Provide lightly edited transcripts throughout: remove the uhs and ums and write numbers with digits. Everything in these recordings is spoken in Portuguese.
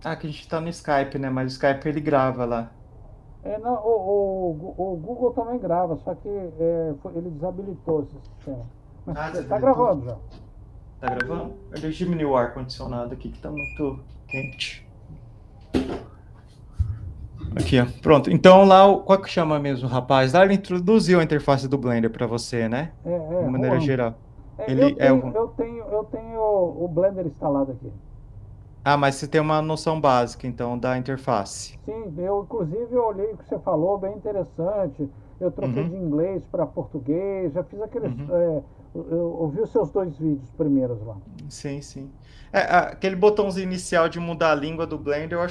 Ah, que a gente tá no Skype, né? Mas o Skype ele grava lá. Não, o Google também grava, só que ele desabilitou esse sistema. Mas Ah, está desabilitou? gravando já. Tá gravando? Deixa eu diminuir o ar-condicionado aqui que tá muito quente. Aqui, ó. Pronto. Então lá, qual que chama mesmo o rapaz? Lá ele introduziu a interface do Blender para você, né? De maneira Juan. geral. Ele é o. Eu tenho o Blender instalado aqui. Ah, mas você tem uma noção básica, então, da interface. Sim, eu inclusive eu olhei o que você falou, bem interessante. Eu troquei de Uhum, inglês para português, já fiz aqueles. uhum. Eu ouvi os seus dois vídeos primeiros lá. Sim, sim. Aquele botãozinho inicial de mudar a língua do Blender, eu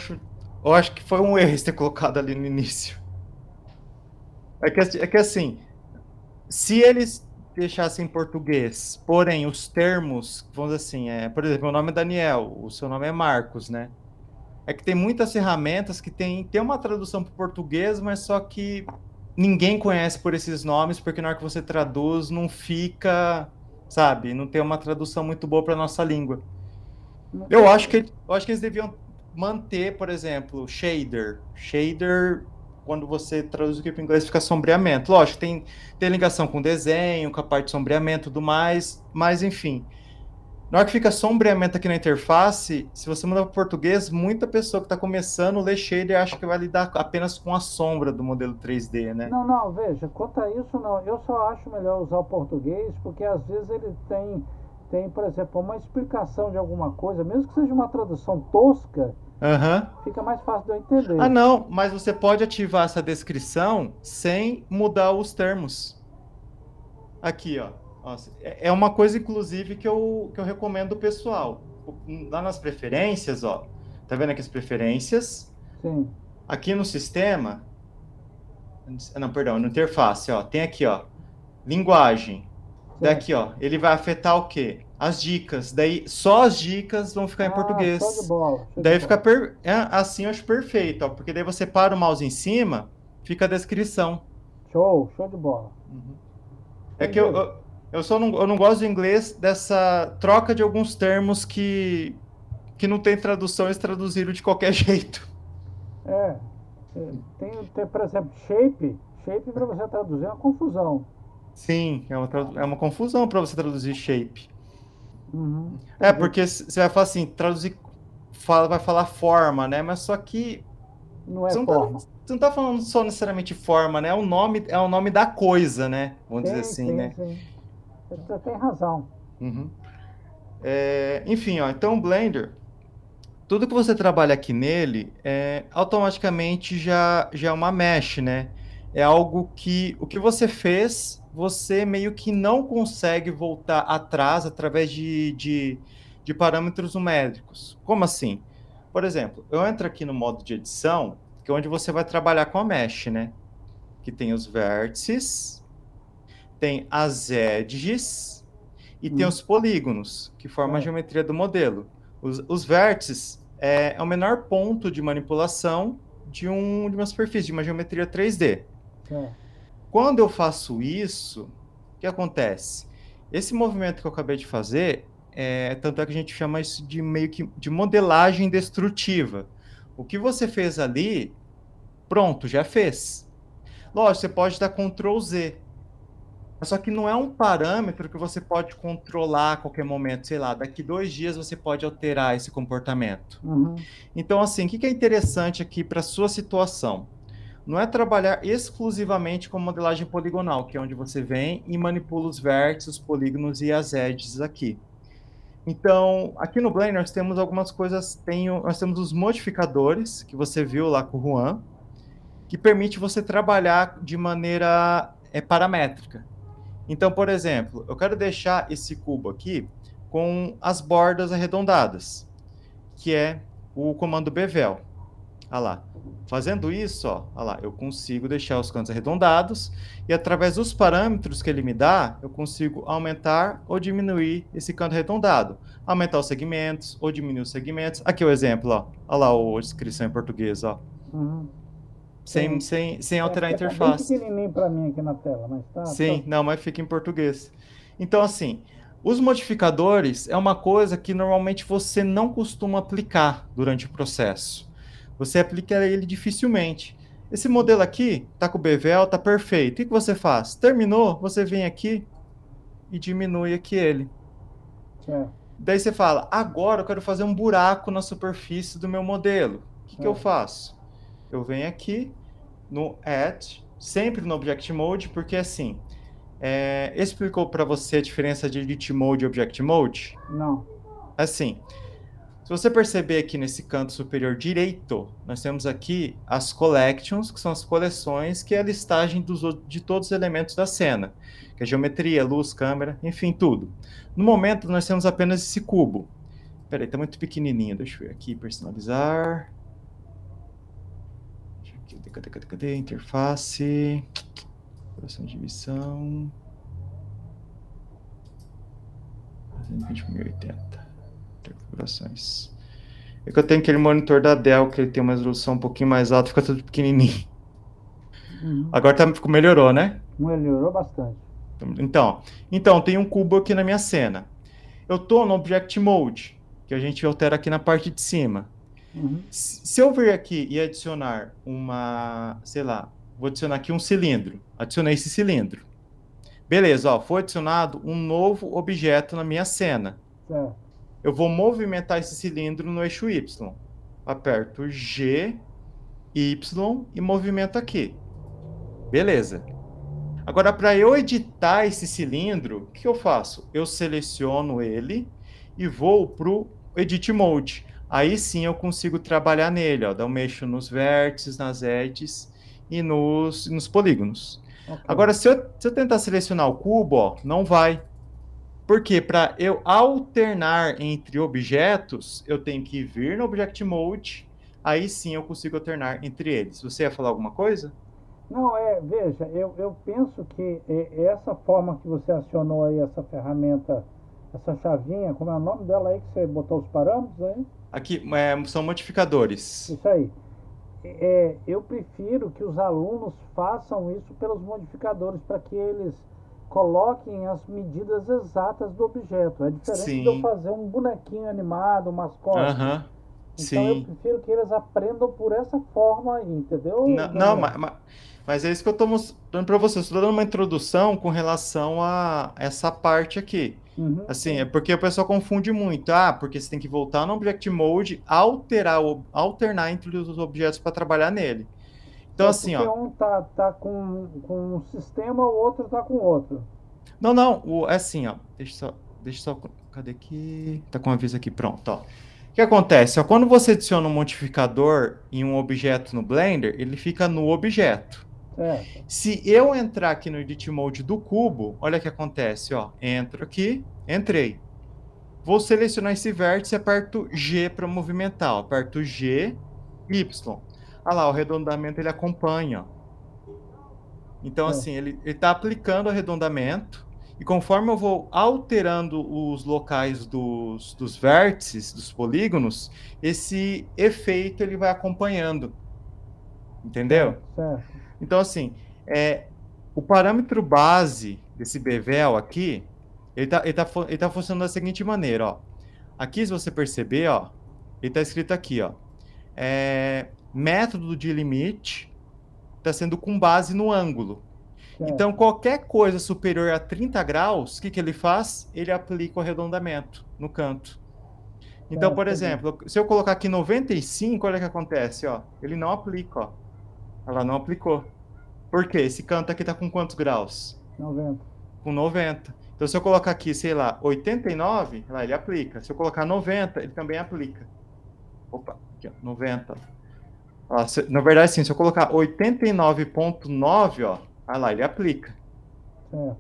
acho que foi um erro você ter colocado ali no início. É que assim, se eles deixassem em português, porém os termos, vamos dizer assim, por exemplo, meu nome é Daniel, o seu nome é Marcos, né? É que tem muitas ferramentas que tem uma tradução para o português, mas só que ninguém conhece por esses nomes, porque na hora que você traduz não fica, sabe, não tem uma tradução muito boa para nossa língua. Eu Eu, acho que, eu acho que eles deviam manter, por exemplo, shader. Shader, quando você traduz aqui para o inglês, fica sombreamento. Lógico, tem ligação com desenho, com a parte de sombreamento e tudo mais, mas enfim. Na hora que fica sombreamento aqui na interface, se você mudar para português, muita pessoa que está começando lê shader acha que vai lidar apenas com a sombra do modelo 3D, né? não, veja, quanto a isso não, eu só acho melhor usar o português porque às vezes ele tem, por exemplo, uma explicação de alguma coisa, mesmo que seja uma tradução tosca, Aham. fica mais fácil de eu Ah, entender. não, mas você pode ativar essa descrição sem mudar os termos. Aqui, ó. Nossa, é uma coisa, inclusive, que eu recomendo o pessoal. Lá nas preferências, ó. Tá vendo aqui as preferências? Sim, Aqui no sistema. Não, perdão, no interface, ó. Tem aqui, ó. Linguagem. certo. Daqui, ó. Ele vai afetar o quê? As dicas. Daí, só as dicas vão ficar em Ah, show de português. bola, show de Daí fica bola. assim, eu acho perfeito, ó. Porque daí você para o mouse em cima, fica a descrição. Show de bola. Uhum. É que eu, Entendi. eu, eu só não, eu não gosto do inglês dessa troca de alguns termos que não tem tradução, eles traduziram de qualquer jeito. É, tem, por exemplo, shape para você traduzir é uma confusão. Sim, é uma confusão para você traduzir shape. Uhum, É, entendi. porque você vai falar assim, traduzir, vai falar forma, né? Mas só que Não é você forma. não tá falando só necessariamente forma, né? É o nome da coisa, né? Vamos dizer assim, Sim, né? sim. Você tem razão. Uhum. Enfim, ó, então o Blender, tudo que você trabalha aqui nele, automaticamente já é uma mesh, né? É algo que o que você fez, você meio que não consegue voltar atrás através de parâmetros numéricos. Como assim? Por exemplo, eu entro aqui no modo de edição, que é onde você vai trabalhar com a mesh, né? Que tem os vértices, tem as edges e tem Hum, os polígonos, que formam a certo, geometria do modelo. Os vértices é o menor ponto de manipulação de uma superfície, de uma geometria 3D. certo. Quando eu faço isso, o que acontece? Esse movimento que eu acabei de fazer, tanto é que a gente chama isso de meio que de modelagem destrutiva. O que você fez ali, pronto, já fez. Lógico, você pode dar Ctrl Z, só que não é um parâmetro que você pode controlar a qualquer momento. Sei lá, daqui 2 dias você pode alterar esse comportamento. Uhum, Então, assim, o que é interessante aqui para a sua situação? Não é trabalhar exclusivamente com modelagem poligonal, que é onde você vem e manipula os vértices, os polígonos e as edges aqui. Então, aqui no Blender nós temos algumas coisas, nós temos os modificadores, que você viu lá com o Juan, que permite você trabalhar de maneira paramétrica. Então, por exemplo, eu quero deixar esse cubo aqui com as bordas arredondadas, que é o comando bevel. Olha lá. Fazendo isso, ó, olha lá, eu consigo deixar os cantos arredondados e através dos parâmetros que ele me dá, eu consigo aumentar ou diminuir esse canto arredondado. Aumentar os segmentos ou diminuir os segmentos. Aqui o exemplo, ó. Olha lá a descrição em português, ó. uhum, Sem, tem. sem, sem alterar a Tá bem interface. pequenininho para mim aqui na tela, mas tá. Sim, não, mas fica em português. Então, assim, Os modificadores é uma coisa que normalmente você não costuma aplicar durante o processo. Você aplica ele dificilmente. Esse modelo aqui está com o bevel, está perfeito. O que que você faz? Terminou, você vem aqui e diminui aqui ele. Certo, Daí você fala, agora eu quero fazer um buraco na superfície do meu modelo. O que que eu certo. faço? Eu venho aqui no Add, sempre no Object Mode, porque assim, explicou para você a diferença de Edit Mode e Object Mode? Não. Assim, se você perceber aqui nesse canto superior direito, nós temos aqui as collections, que são as coleções, que é a listagem de todos os elementos da cena, que é geometria, luz, câmera, enfim, tudo. No momento, nós temos apenas esse cubo. Peraí, tá muito pequenininho, deixa eu ver aqui, personalizar. Cadê? Interface. Coração de divisão. 2080. Configurações. É que eu tenho aquele monitor da Dell, que ele tem uma resolução um pouquinho mais alta, fica tudo pequenininho. Uhum. Agora melhorou, né? Melhorou bastante. Então, tem um cubo aqui na minha cena. Eu estou no Object Mode, que a gente altera aqui na parte de cima. Uhum. Se eu vir aqui e adicionar sei lá, vou adicionar aqui um cilindro. Adicionei esse cilindro. Beleza, ó, foi adicionado um novo objeto na minha cena. Certo. Eu vou movimentar esse cilindro no eixo Y. Aperto G, Y e movimento aqui. Beleza. Agora, para eu editar esse cilindro, o que eu faço? Eu seleciono ele e vou para o Edit Mode. Aí sim eu consigo trabalhar nele. Ó. Então, eu mexo nos vértices, nas edges e nos polígonos. Ok. Agora, se eu tentar selecionar o cubo, ó, não vai. Porque para eu alternar entre objetos, eu tenho que vir no Object Mode. Aí sim eu consigo alternar entre eles. Você ia falar alguma coisa? Não, veja, eu penso que essa forma que você acionou aí, essa ferramenta, essa chavinha, como é o nome dela aí que você botou os parâmetros aí? Aqui são modificadores. Isso aí. Eu prefiro que os alunos façam isso pelos modificadores para que eles coloquem as medidas exatas do objeto. É diferente de eu Sim. fazer um bonequinho animado, um mascote. Aham. Então eu Sim. prefiro que eles aprendam por essa forma aí, entendeu, Não, Daniel? mas é isso que eu estou mostrando para você. Estou dando uma introdução com relação a essa parte aqui. Uhum, Assim, é sim. porque o pessoal confunde muito. Porque você tem que voltar no Object Mode, alternar entre os objetos para trabalhar nele. Então, Certo, assim, porque ó. um tá com um sistema, o outro tá com outro. Não, é assim, ó. Deixa só. Cadê aqui? Tá com aviso aqui, pronto, ó. O que acontece? Ó, quando você adiciona um modificador em um objeto no Blender, ele fica no objeto. Certo. Se eu entrar aqui no Edit Mode do cubo, olha o que acontece, ó. Entro aqui, entrei. Vou selecionar esse vértice e aperto G para movimentar. Ó. Aperto G, Y. Olha lá, o arredondamento ele acompanha. Ó. Então, Certo. assim, ele está aplicando arredondamento. E conforme eu vou alterando os locais dos vértices, dos polígonos, esse efeito ele vai acompanhando. Entendeu? Certo, certo. Então, assim, o parâmetro base desse bevel aqui, ele tá funcionando da seguinte maneira, ó. Aqui, se você perceber, ó, ele está escrito aqui, ó, método de limite está sendo com base no ângulo. Então, Certo. qualquer coisa superior a 30 graus, o que ele faz? Ele aplica o arredondamento no canto. Então, Certo, por tá bom. exemplo, se eu colocar aqui 95, olha o que acontece, ó. Ele não aplica, ó. Ela não aplicou. Por quê? Esse canto aqui está com quantos graus? 90. Com 90. Então, se eu colocar aqui, sei lá, 89, lá ele aplica. Se eu colocar 90, ele também aplica. Opa, aqui, ó, 90. Ó, na verdade, sim, se eu colocar 89,9, ó, lá, ele aplica. Certo.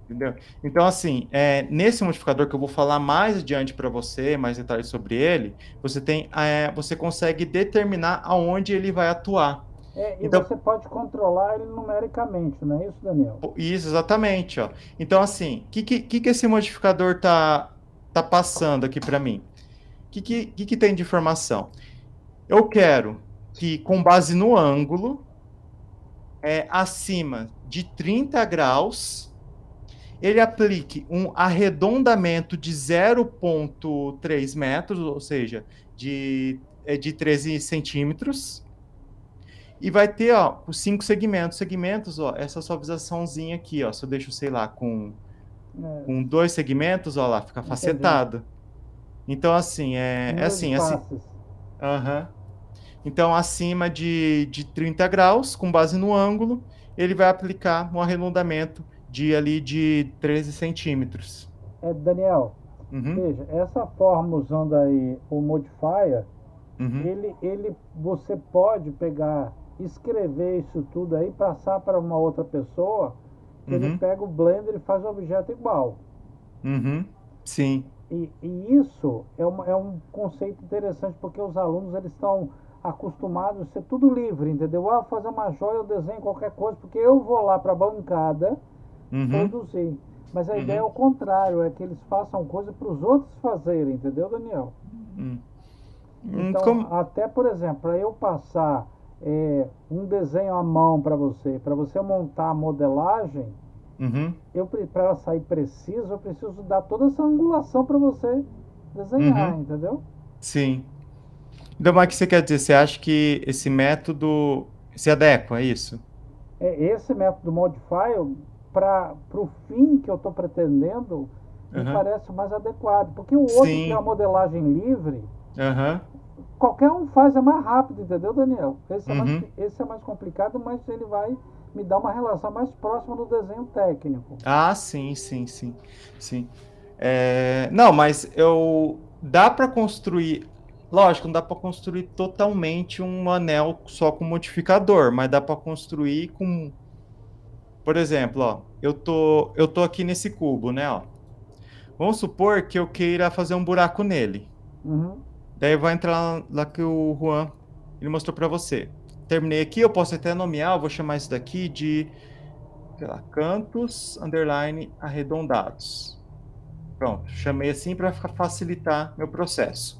Entendeu? Então, assim, nesse modificador que eu vou falar mais adiante para você, mais detalhes sobre ele, você consegue determinar aonde ele vai atuar. E Então, você pode controlar ele numericamente, não é isso, Daniel? isso, exatamente, ó. Então, assim, o que esse modificador tá passando aqui para mim? O que tem de informação? Eu quero que, com base no ângulo, acima de 30 graus, ele aplique um arredondamento de 0,3 metros, ou seja, de 13 centímetros, e vai ter, ó, os 5 segmentos. Segmentos, ó, essa suavizaçãozinha aqui, ó, se eu deixo, sei lá, com 2 segmentos, ó lá, fica Entendi. facetado. Então, assim, Número de assim, passes. aham. Então, acima de 30 graus, com base no ângulo, ele vai aplicar um arredondamento de 13 centímetros. Daniel, Uhum, veja, essa forma usando aí o modifier, uhum, você pode pegar, escrever isso tudo aí, passar para uma outra pessoa, que ele uhum, pega o Blender e faz o objeto igual. uhum. Sim. E isso é um conceito interessante, porque os alunos eles estão acostumados a ser tudo livre, entendeu? Ah, fazer uma joia, eu desenho qualquer coisa, porque eu vou lá para a bancada Uhum, produzir. Mas a ideia é uhum, o contrário, é que eles façam coisa para os outros fazerem, entendeu, Daniel? uhum. Então, Como... até por exemplo, para eu passar um desenho à mão para você montar a modelagem, Uhum, para ela sair precisa, eu preciso dar toda essa angulação para você desenhar, uhum. entendeu? Sim. Então, mas o que você quer dizer? Você acha que esse método se adequa a isso? Esse método Modifier, para o fim que eu estou pretendendo, me Aham. parece mais adequado. Porque o outro, que é a Sim. modelagem livre, Aham. qualquer um faz, é mais rápido, entendeu, Daniel? Uhum. Esse é mais complicado, mas ele vai me dar uma relação mais próxima do desenho técnico. Ah, sim, sim, sim, sim. Não, mas dá para construir, lógico, não dá para construir totalmente um anel só com modificador, mas dá para construir com, por exemplo, ó, eu tô aqui nesse cubo, né, ó. Vamos supor que eu queira fazer um buraco nele. Uhum. Daí vai entrar lá que o Juan ele mostrou para você. Terminei aqui, eu posso até nomear, eu vou chamar isso daqui de, sei lá, cantos underline arredondados. Pronto, chamei assim para facilitar meu processo.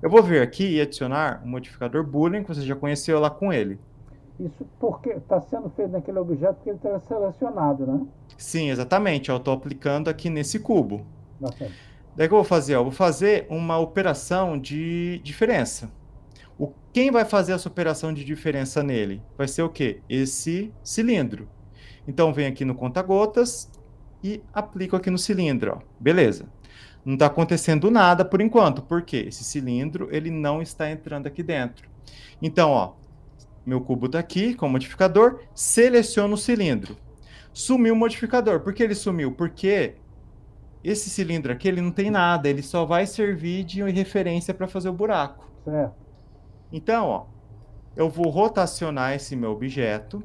Eu vou vir aqui e adicionar um modificador Boolean, que você já conheceu lá com ele. Isso porque está sendo feito naquele objeto que ele está selecionado, né? Sim, exatamente, eu estou aplicando aqui nesse cubo. Bacana. Daí o que eu vou fazer? Eu vou fazer uma operação de diferença. Quem vai fazer essa operação de diferença nele? Vai ser o quê? Esse cilindro. Então, venho aqui no conta-gotas e aplico aqui no cilindro. Ó. Beleza. Não está acontecendo nada por enquanto, porque esse cilindro ele não está entrando aqui dentro. Então, ó, meu cubo está aqui com o modificador, seleciono o cilindro. Sumiu o modificador. Por que ele sumiu? Porque esse cilindro aqui ele não tem nada, ele só vai servir de referência para fazer o buraco. Certo. Então, ó, eu vou rotacionar esse meu objeto.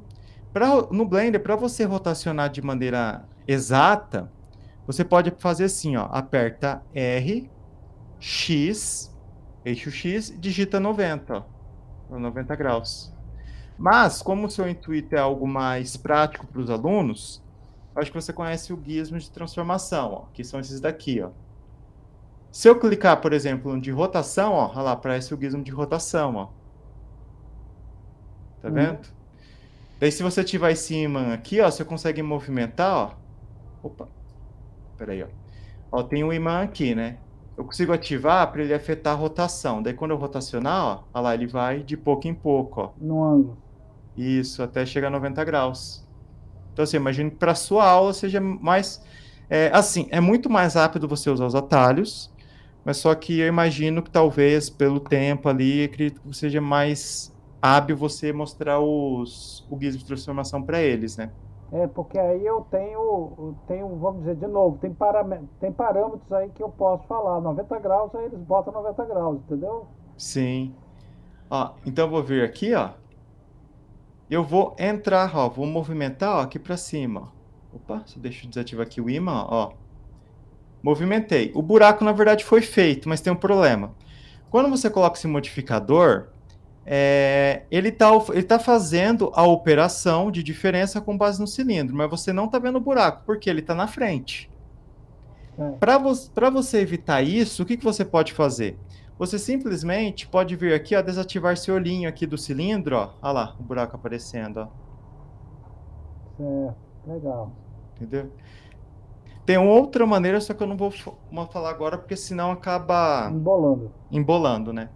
No Blender, para você rotacionar de maneira exata, você pode fazer assim, ó, aperta R, X, eixo X, digita 90, ó, 90 graus. Mas, como o seu intuito é algo mais prático para os alunos, acho que você conhece o gizmo de transformação, ó, que são esses daqui, ó. Se eu clicar, por exemplo, no de rotação, ó, olha lá, aparece o gizmo de rotação, ó. Tá Uhum. vendo? Daí, se você tiver esse imã aqui, ó, você consegue movimentar, ó. Opa, peraí, ó. Ó, tem um imã aqui, né? Eu consigo ativar para ele afetar a rotação. Daí, quando eu rotacionar, ó, olha lá, ele vai de pouco em pouco, ó. No ângulo. Isso, até chegar a 90 graus. Então, assim, imagino que para sua aula seja mais. Assim, é muito mais rápido você usar os atalhos, mas só que eu imagino que talvez pelo tempo ali, acredito que seja mais hábil você mostrar o guia de transformação para eles, né? Porque aí eu tenho, vamos dizer de novo, tem parâmetros aí que eu posso falar. 90 graus, aí eles botam 90 graus, entendeu? Sim. Ó, então eu vou vir aqui, ó. Eu vou entrar, ó, vou movimentar, ó, aqui para cima, ó. Opa, deixa eu desativar aqui o imã, ó. Movimentei. O buraco, na verdade, foi feito, mas tem um problema. Quando você coloca esse modificador, ele tá fazendo a operação de diferença com base no cilindro, mas você não está vendo o buraco, porque ele está na frente. É. Para você evitar isso, o que você pode fazer? Você simplesmente pode vir aqui, ó, desativar esse olhinho aqui do cilindro, ó. Olha lá, o buraco aparecendo, ó. Certo. Legal. Entendeu? Tem outra maneira, só que eu não vou falar agora, porque senão acaba embolando, né?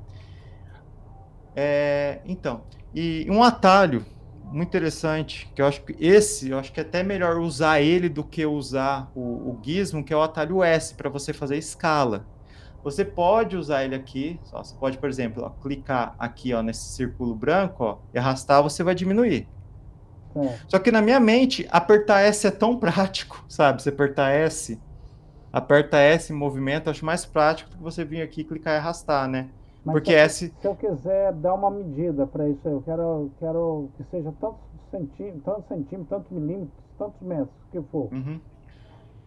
Então, e um atalho muito interessante, que eu acho que é até melhor usar ele do que usar o Gizmo, que é o atalho S, para você fazer escala. Você pode usar ele aqui, você pode, por exemplo, ó, clicar aqui ó, nesse círculo branco ó, e arrastar, você vai diminuir. Só que na minha mente, apertar S é tão prático, sabe? Você aperta S em movimento, acho mais prático do que você vir aqui, clicar e arrastar, né? Mas Porque S... se eu quiser dar uma medida para isso aí, eu quero que seja tantos centímetros, tantos milímetros, tantos metros, que for. Uhum.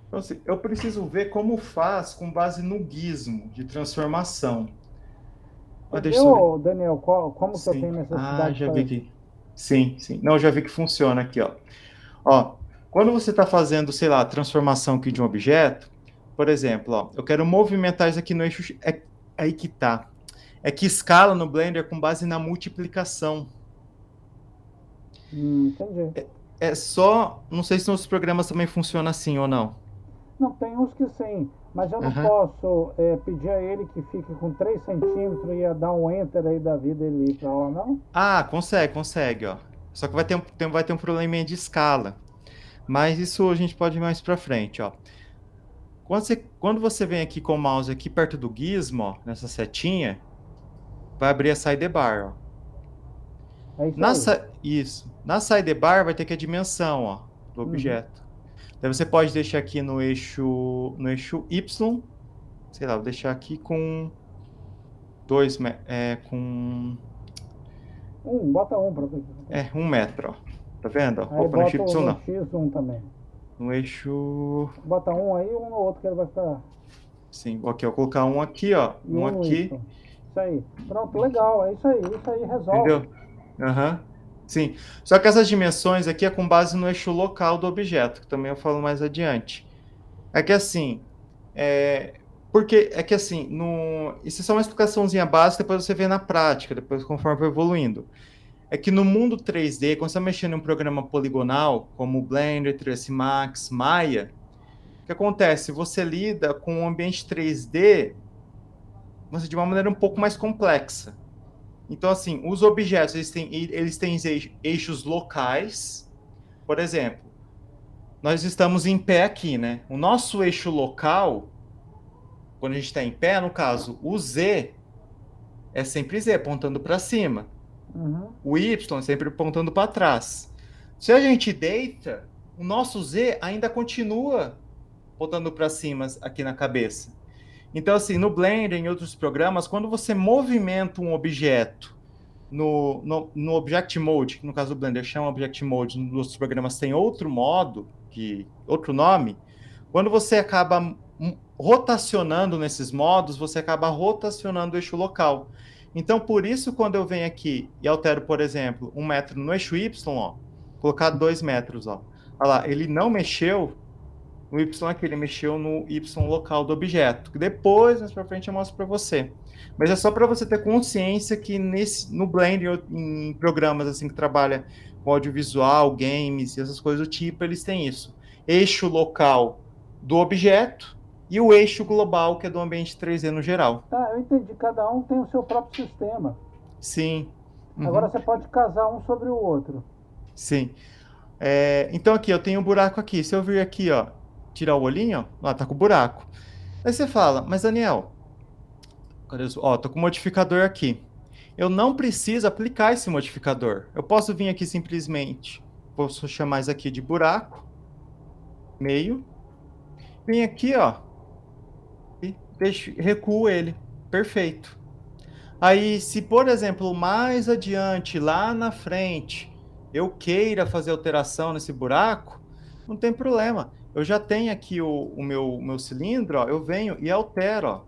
Então, assim, eu preciso ver como faz com base no gizmo de transformação. Você Deixa eu ver. viu, Daniel, como que eu Sim. tenho Ah, necessidade de já vi fazer? aqui. Sim, sim. Não, já vi que funciona aqui, ó. Ó, quando você está fazendo, sei lá, transformação aqui de um objeto, por exemplo, ó, eu quero movimentar isso aqui no eixo. Aí que tá. É que escala no Blender é com base na multiplicação. Entendi. É só. Não sei se nos programas também funciona assim ou não. Não, tem uns que sim, mas eu não Uhum. posso pedir a ele que fique com 3 centímetros e ia dar um enter aí da vida ele ir pra lá, não? Ah, consegue, ó. Só que vai ter um probleminha de escala. Mas isso a gente pode ir mais para frente, ó. Quando você vem aqui com o mouse aqui perto do gizmo, ó, nessa setinha, vai abrir a sidebar, ó. É isso aí. Isso. Na sidebar vai ter que a dimensão, ó, do Uhum. objeto. Então você pode deixar aqui no eixo Y, sei lá, vou deixar aqui com com Bota um pra ver. 1 metro, ó. Tá vendo? Ó? Aí Opa, no eixo bota Y no não. X um também. No eixo. Bota um aí e um no outro que ele vai ficar. Sim, ok, eu vou colocar um aqui, ó. E Um um no Y. aqui. Isso aí. Pronto, legal. É isso aí. Isso aí resolve. Entendeu? Aham. Sim. Só que essas dimensões aqui é com base no eixo local do objeto, que também eu falo mais adiante. É que assim, porque é que assim, isso é só uma explicaçãozinha básica, depois você vê na prática, depois conforme vai evoluindo. É que no mundo 3D, quando você está mexendo em um programa poligonal, como o Blender, 3ds Max, Maya, o que acontece? Você lida com um ambiente 3D de uma maneira um pouco mais complexa. Então, assim, os objetos, eles têm eixos locais. Por exemplo, nós estamos em pé aqui, né? O nosso eixo local, quando a gente está em pé, no caso, o Z é sempre Z, apontando para cima. Uhum. O Y é sempre apontando para trás. Se a gente deita, o nosso Z ainda continua apontando para cima aqui na cabeça. Então, assim, no Blender, em outros programas, quando você movimenta um objeto no Object Mode, que no caso do Blender chama Object Mode, nos outros programas tem outro modo, outro nome, quando você acaba rotacionando nesses modos, você acaba rotacionando o eixo local. Então, por isso, quando eu venho aqui e altero, por exemplo, 1 metro no eixo Y, ó, colocar 2 metros, ó. Olha lá, ele não mexeu no Y aqui, ele mexeu no Y local do objeto. Que depois, mais para frente, eu mostro para você. Mas é só para você ter consciência que no Blender, em programas assim que trabalha com audiovisual, games e essas coisas do tipo, eles têm isso. Eixo local do objeto e o eixo global, que é do ambiente 3D no geral. Tá, eu entendi. Cada um tem o seu próprio sistema. Sim. Agora Uhum. você pode casar um sobre o outro. Sim. Então aqui, eu tenho um buraco aqui. Se eu vir aqui, ó, tirar o olhinho, ó, tá com o buraco. Aí você fala, mas Daniel, ó, tô com o modificador aqui. Eu não preciso aplicar esse modificador. Eu posso vir aqui simplesmente, posso chamar isso aqui de buraco, meio. Vem aqui, ó, e recuo ele. Perfeito. Aí, se por exemplo, mais adiante, lá na frente, eu queira fazer alteração nesse buraco, não tem problema. Eu já tenho aqui o meu cilindro, ó, eu venho e altero, ó.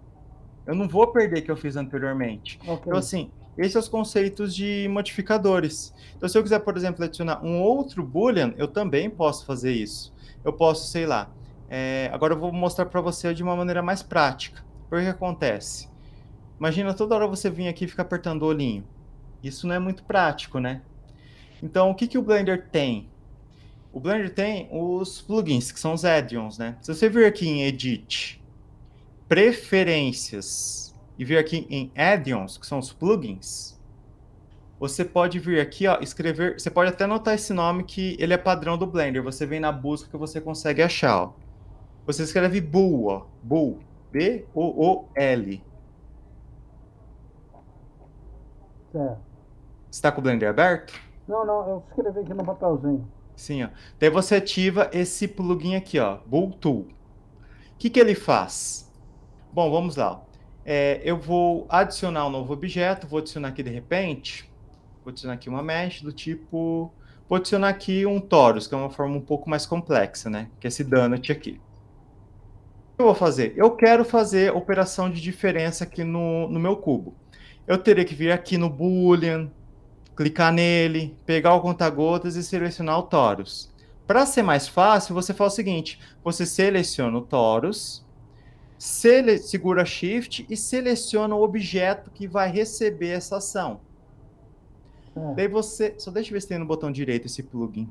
Eu não vou perder o que eu fiz anteriormente. Ok. Então, assim, esses são os conceitos de modificadores. Então, se eu quiser, por exemplo, adicionar um outro boolean, eu também posso fazer isso. Eu posso, sei lá, agora eu vou mostrar para você de uma maneira mais prática. Por que acontece? Imagina toda hora você vir aqui e ficar apertando o olhinho. Isso não é muito prático, né? Então, o que o Blender tem? O Blender tem os plugins, que são os add-ons, né? Se você vir aqui em Edit, Preferências, e vir aqui em Add-ons, que são os plugins, você pode vir aqui, ó, escrever. Você pode até anotar esse nome que ele é padrão do Blender. Você vem na busca que você consegue achar, ó. Você escreve Bool, ó. Bool. B-O-O-L. Certo. Você está com o Blender aberto? Não, não, eu escrevi aqui no papelzinho. Sim, ó. Daí você ativa esse plugin aqui, ó. Bool Tool. O que que ele faz? Bom, vamos lá. Eu vou adicionar um novo objeto. Vou adicionar aqui de repente. Vou adicionar aqui uma mesh do tipo. Vou adicionar aqui um torus, que é uma forma um pouco mais complexa, né? Que é esse donut aqui. O que eu vou fazer? Eu quero fazer operação de diferença aqui no meu cubo. Eu teria que vir aqui no Boolean, clicar nele, pegar o conta-gotas e selecionar o torus. Para ser mais fácil, você faz o seguinte: você seleciona o torus, segura Shift e seleciona o objeto que vai receber essa ação. Daí você. Só deixa eu ver se tem no botão direito esse plugin.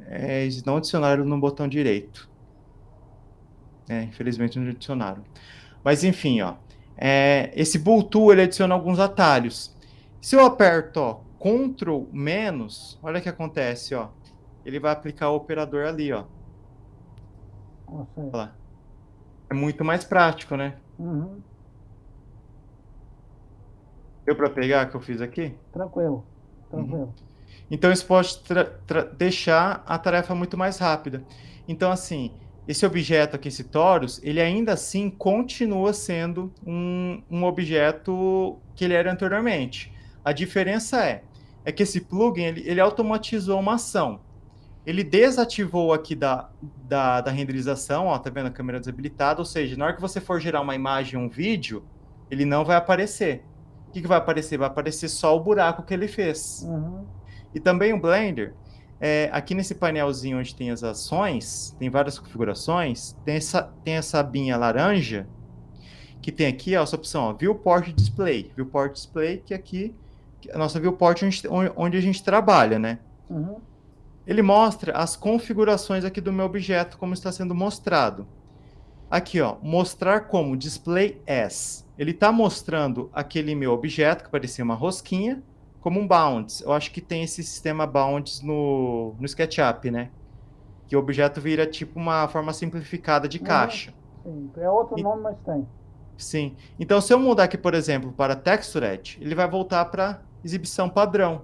Eles não adicionaram no botão direito. Infelizmente não adicionaram. Mas enfim, ó. Esse Bool Tool, ele adiciona alguns atalhos. Se eu aperto, ó, Ctrl menos, olha o que acontece, ó. Ele vai aplicar o operador ali, ó. Olha lá. É muito mais prático, né? Uhum. Deu para pegar o que eu fiz aqui? Tranquilo, tranquilo. Uhum. Então isso pode deixar a tarefa muito mais rápida. Então, assim, esse objeto aqui, esse torus, ele ainda assim continua sendo um objeto que ele era anteriormente. A diferença é que esse plugin, ele automatizou uma ação. Ele desativou aqui da renderização, ó, tá vendo a câmera desabilitada, ou seja, na hora que você for gerar uma imagem ou um vídeo, ele não vai aparecer. O que vai aparecer? Vai aparecer só o buraco que ele fez. Uhum. E também o Blender, aqui nesse painelzinho onde tem as ações, tem várias configurações, tem essa abinha laranja, que tem aqui ó, essa opção, ó, Viewport Display. Viewport Display, que aqui, a nossa viewport onde a gente trabalha, né? Uhum. Ele mostra as configurações aqui do meu objeto, como está sendo mostrado. Aqui, ó, mostrar como Display As. Ele está mostrando aquele meu objeto, que parecia uma rosquinha, como um bounds. Eu acho que tem esse sistema bounds no SketchUp, né? Que o objeto vira tipo uma forma simplificada de caixa. Sim, é outro nome, mas tem. Sim. Então, se eu mudar aqui, por exemplo, para Textured, ele vai voltar para exibição padrão.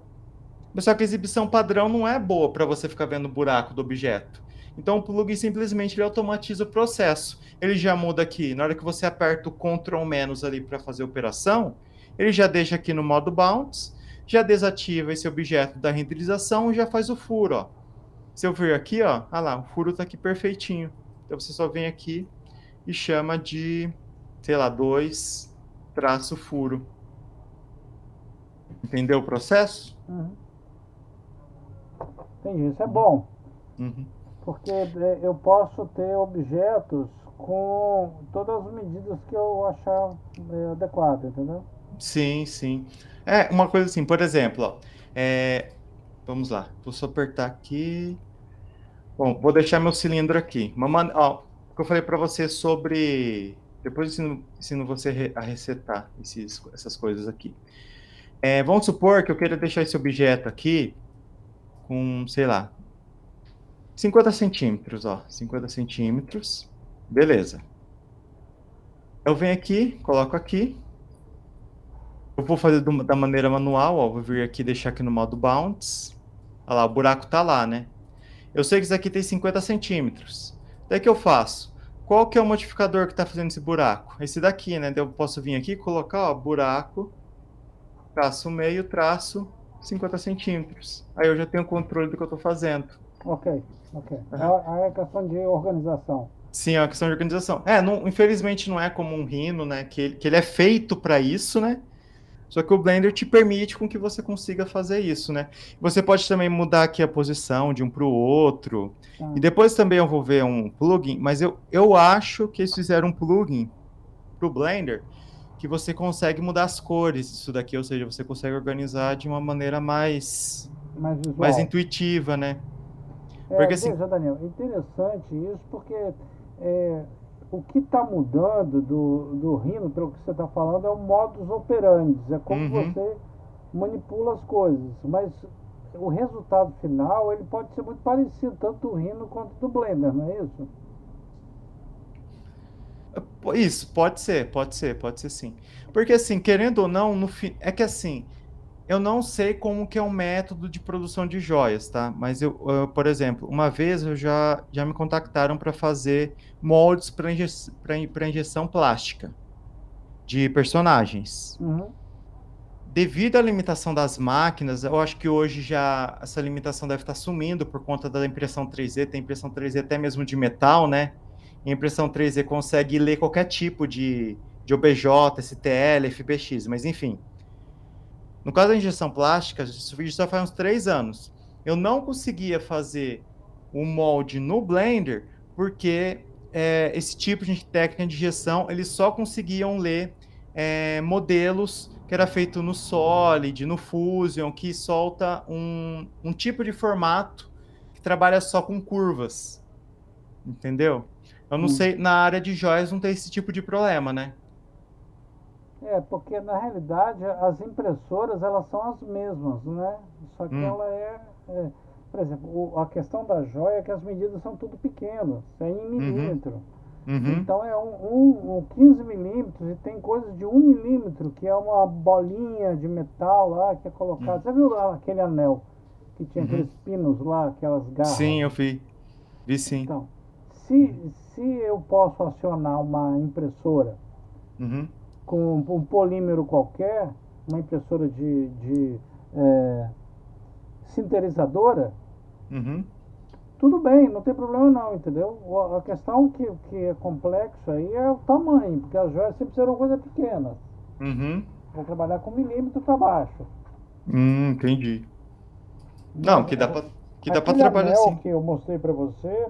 Só que a exibição padrão não é boa para você ficar vendo o buraco do objeto. Então o plugin simplesmente ele automatiza o processo. Ele já muda aqui, na hora que você aperta o Ctrl menos ali para fazer a operação, ele já deixa aqui no modo bounce, já desativa esse objeto da renderização e já faz o furo, ó. Se eu vir aqui, ó, ah lá, o furo está aqui perfeitinho. Então você só vem aqui e chama de, sei lá, 2 traço furo. Entendeu o processo? Uhum. Entendi, isso é bom. Uhum. Porque eu posso ter objetos com todas as medidas que eu achar adequado, entendeu? Sim, sim. Uma coisa assim, por exemplo, ó, vamos lá, vou só apertar aqui. Bom, vou deixar meu cilindro aqui. Ó, o que eu falei para você sobre. Depois ensino você a resetar essas coisas aqui. Vamos supor que eu queira deixar esse objeto aqui com, sei lá, 50 centímetros, ó. 50 centímetros. Beleza. Eu venho aqui, coloco aqui. Eu vou fazer da maneira manual, ó. Vou vir aqui, deixar aqui no modo bounce. Olha lá, o buraco tá lá, né? Eu sei que isso aqui tem 50 centímetros. Daí que eu faço? Qual que é o modificador que tá fazendo esse buraco? Esse daqui, né? Daí eu posso vir aqui e colocar, ó, buraco, traço meio, traço 50 centímetros. Aí eu já tenho controle do que eu tô fazendo. Ok. Uhum. É questão de organização. Sim, é uma questão de organização. Infelizmente não é como um Rhino, né? Que ele é feito para isso, né? Só que o Blender te permite com que você consiga fazer isso, né? Você pode também mudar aqui a posição de um para o outro. E depois também eu vou ver um plugin, mas eu acho que eles fizeram um plugin para o Blender que você consegue mudar as cores disso daqui, ou seja, você consegue organizar de uma maneira mais Mais visual. intuitiva, né? Porque assim, Veja, Daniel, é interessante isso porque é, o que está mudando do Rhino, pelo que você está falando, é o modus operandi, é como uhum. você manipula as coisas, mas o resultado final ele pode ser muito parecido, tanto do Rhino quanto do Blender, não é isso? Isso, pode ser sim. Porque assim, querendo ou não, é que assim, eu não sei como que é o método de produção de joias, tá? Mas por exemplo, uma vez já me contactaram para fazer moldes para injeção plástica de personagens. Uhum. Devido à limitação das máquinas, eu acho que hoje já essa limitação deve estar sumindo por conta da impressão 3D, tem impressão 3D até mesmo de metal, né? E a impressão 3D consegue ler qualquer tipo de OBJ, STL, FBX, mas enfim. No caso da injeção plástica, isso vídeo já faz uns 3 anos. Eu não conseguia fazer o molde no Blender porque esse tipo de técnica de injeção eles só conseguiam ler modelos que era feito no Solid, no Fusion, que solta um tipo de formato que trabalha só com curvas, entendeu? Eu não Hum. sei, na área de joias não tem esse tipo de problema, né? Porque na realidade as impressoras elas são as mesmas, né? Só que Hum, ela por exemplo, a questão da joia é que as medidas são tudo pequenas, é em uhum, milímetro. uhum, Então é um 15 milímetros e tem coisas de 1 milímetro, que é uma bolinha de metal lá que é colocada. uhum, Você viu lá aquele anel que tinha uhum. aqueles pinos lá, aquelas garras? Sim, eu vi sim. Então, se eu posso acionar uma impressora Uhum, com um polímero qualquer, uma impressora de é, sinterizadora, uhum, tudo bem, não tem problema não, entendeu? A questão que é complexo aí é o tamanho, porque as joias sempre serão coisas pequenas. uhum. Vou trabalhar com milímetro para baixo. Entendi. Não, Mas que dá para aquele trabalhar anel assim. que eu mostrei para você,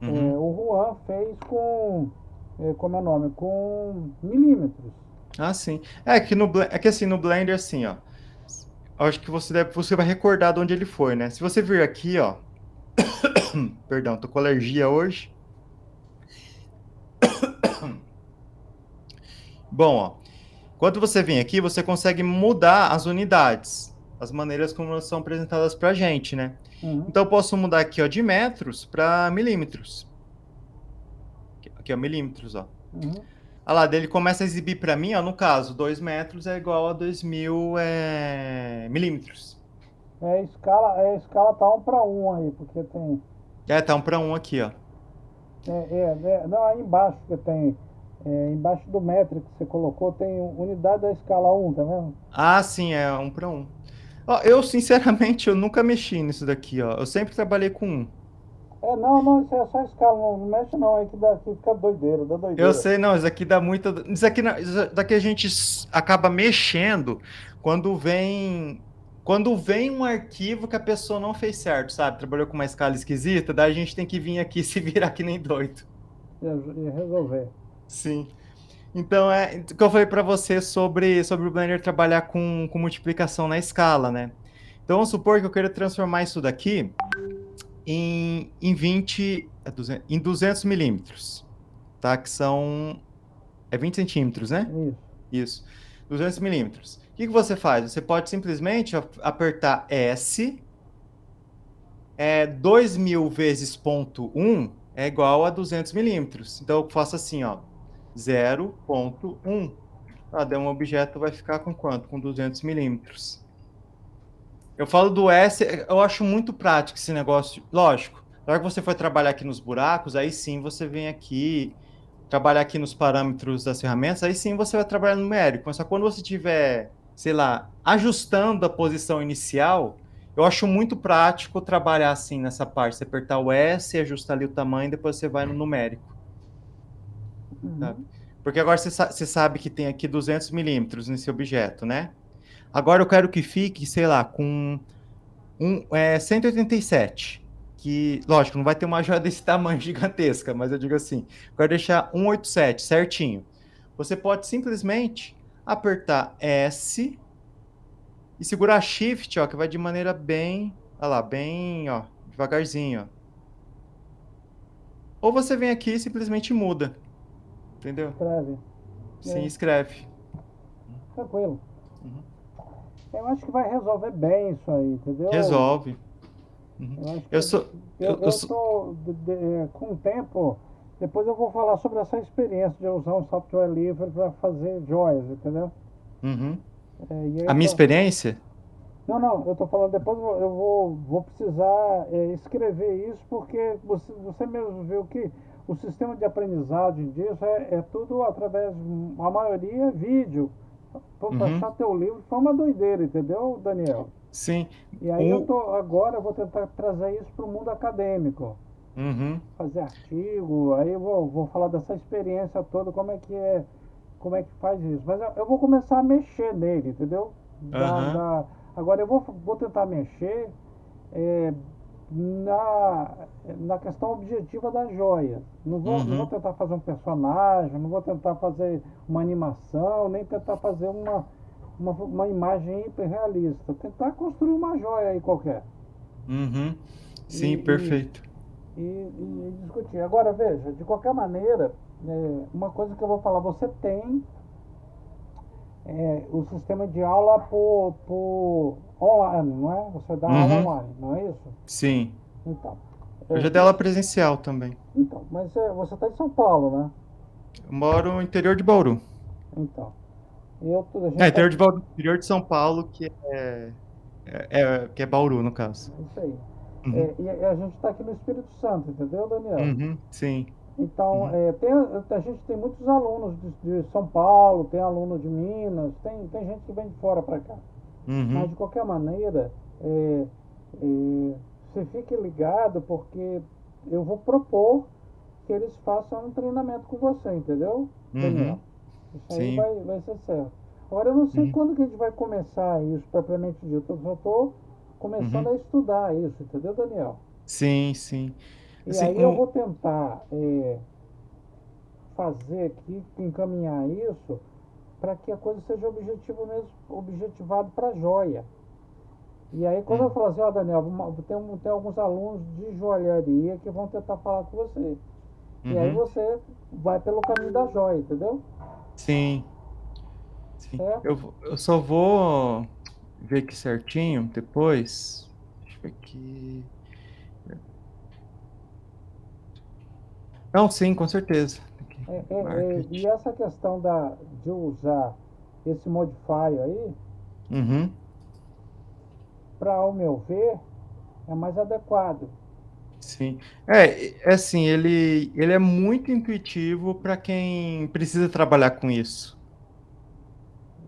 Uhum. o Juan fez como é o nome? Com milímetros. Ah, sim. É que assim, no Blender, assim, ó. Eu acho que você vai recordar de onde ele foi, né? Se você vir aqui, ó. Perdão, tô com alergia hoje. Bom, ó. Quando você vem aqui, você consegue mudar as unidades, as maneiras como elas são apresentadas pra gente, né? Uhum, Então, eu posso mudar aqui, ó, de metros para milímetros. Aqui, ó, milímetros, ó. uhum. Ah lá, dele começa a exibir para mim, ó, no caso, 2 metros é igual a 2000 milímetros. A escala tá 1 para 1 aí, porque tem. Tá 1 para 1 aqui, ó. Não, aí embaixo que tem. Embaixo do metro que você colocou tem unidade da escala 1, tá vendo? Ah, sim, é 1 para 1. Ó, eu, sinceramente, eu nunca mexi nisso daqui, ó. Eu sempre trabalhei com um. Não, não, isso é só escala, não mexe não, aí que fica doideira, dá Eu doideira. sei, não, isso aqui dá muita. Isso daqui a gente acaba mexendo quando vem. Quando vem um arquivo que a pessoa não fez certo, sabe? Trabalhou com uma escala esquisita, daí a gente tem que vir aqui e se virar que nem doido. Ia resolver. Sim. Então, o que eu falei para você sobre o Blender trabalhar com multiplicação na escala, né? Então, vamos supor que eu queira transformar isso daqui em 20, em 200 milímetros, tá? Que são, 20 centímetros, né? Isso. Isso, 200 milímetros. O que que você faz? Você pode simplesmente apertar S, 2000 vezes ponto 1 é igual a 200 milímetros. Então, eu faço assim, ó, 0,1. Ah, daí um objeto vai ficar com quanto? Com 200 milímetros. Eu falo do S, eu acho muito prático esse negócio. Lógico, na hora que você for trabalhar aqui nos buracos, aí sim você vem aqui, trabalhar aqui nos parâmetros das ferramentas, aí sim você vai trabalhar no numérico. Mas só quando você estiver, sei lá, ajustando a posição inicial, eu acho muito prático trabalhar assim nessa parte. Você apertar o S, ajustar ali o tamanho, depois você vai no numérico, sabe? Uhum. Porque agora você sabe que tem aqui 200 milímetros nesse objeto, né? Agora eu quero que fique, sei lá, com 187. Que, lógico, não vai ter uma joia desse tamanho gigantesca, mas eu digo assim, eu quero deixar 187 certinho. Você pode simplesmente apertar S e segurar Shift, ó, que vai de maneira bem, olha lá, bem, ó, devagarzinho, ó. Ou você vem aqui e simplesmente muda, entendeu? Escreve. Sim, É, escreve. tranquilo. Uhum. Eu acho que vai resolver bem isso aí, entendeu? Resolve. Uhum. Eu acho que Eu sou. Eu eu sou. tô com o tempo. Depois eu vou falar sobre essa experiência de usar um software livre para fazer joias, entendeu? Uhum. E aí A eu minha tô. experiência? Não, não, eu tô falando depois vou precisar escrever isso porque você mesmo viu que o sistema de aprendizagem disso é tudo através, a maioria é vídeo. Para Uhum. baixar teu livro foi uma doideira, entendeu, Daniel? Sim. E aí O... agora eu vou tentar trazer isso para o mundo acadêmico, Uhum. fazer artigo, aí eu vou falar dessa experiência toda, como é que faz isso. Mas eu vou começar a mexer nele, entendeu? Aham. Agora eu vou tentar mexer é, na, na questão objetiva da joia. Não vou Uhum. tentar fazer um personagem, não vou tentar fazer uma animação, nem tentar fazer uma imagem hiperrealista. Tentar construir uma joia aí qualquer. Uhum. E, Sim, e, perfeito. e discutir. Agora, veja, de qualquer maneira, uma coisa que eu vou falar, você tem o sistema de aula por online, não é? Você dá aula Uhum. online, não é isso? Sim. Então, Eu já dei isso, aula presencial também. mas você está em São Paulo, né? Eu moro no interior de Bauru. Então, a gente É, está interior de aqui, Bauru, interior de São Paulo, que é Bauru, no caso. é isso aí. Uhum. E a gente está aqui no Espírito Santo, entendeu, Daniel? Uhum. Sim. Então, Uhum. a gente tem muitos alunos de São Paulo, tem aluno de Minas, tem gente que vem de fora para cá. Mas, Uhum. de qualquer maneira, é, é, você fique ligado, porque eu vou propor que eles façam um treinamento com você, entendeu, Daniel? Uhum. Isso aí Sim. vai ser certo. Agora, eu não sei Uhum. quando que a gente vai começar isso propriamente dito. Eu só estou começando Uhum. a estudar isso, entendeu, Daniel? Sim, sim. E Assim, aí eu vou tentar fazer aqui, encaminhar isso para que a coisa seja objetivo mesmo, objetivado para a joia. E aí quando eu hum. falo assim, ó Daniel, tem alguns alunos de joalharia que vão tentar falar com você. E aí Uhum. você vai pelo caminho da joia, entendeu? Sim, sim. Certo? Eu só vou ver aqui certinho depois. Deixa eu ver aqui. Não, sim, com certeza. Aqui, E marketing. essa questão de usar esse modifier aí, Uhum. para o meu ver, é mais adequado. Sim. É assim, ele é muito intuitivo para quem precisa trabalhar com isso.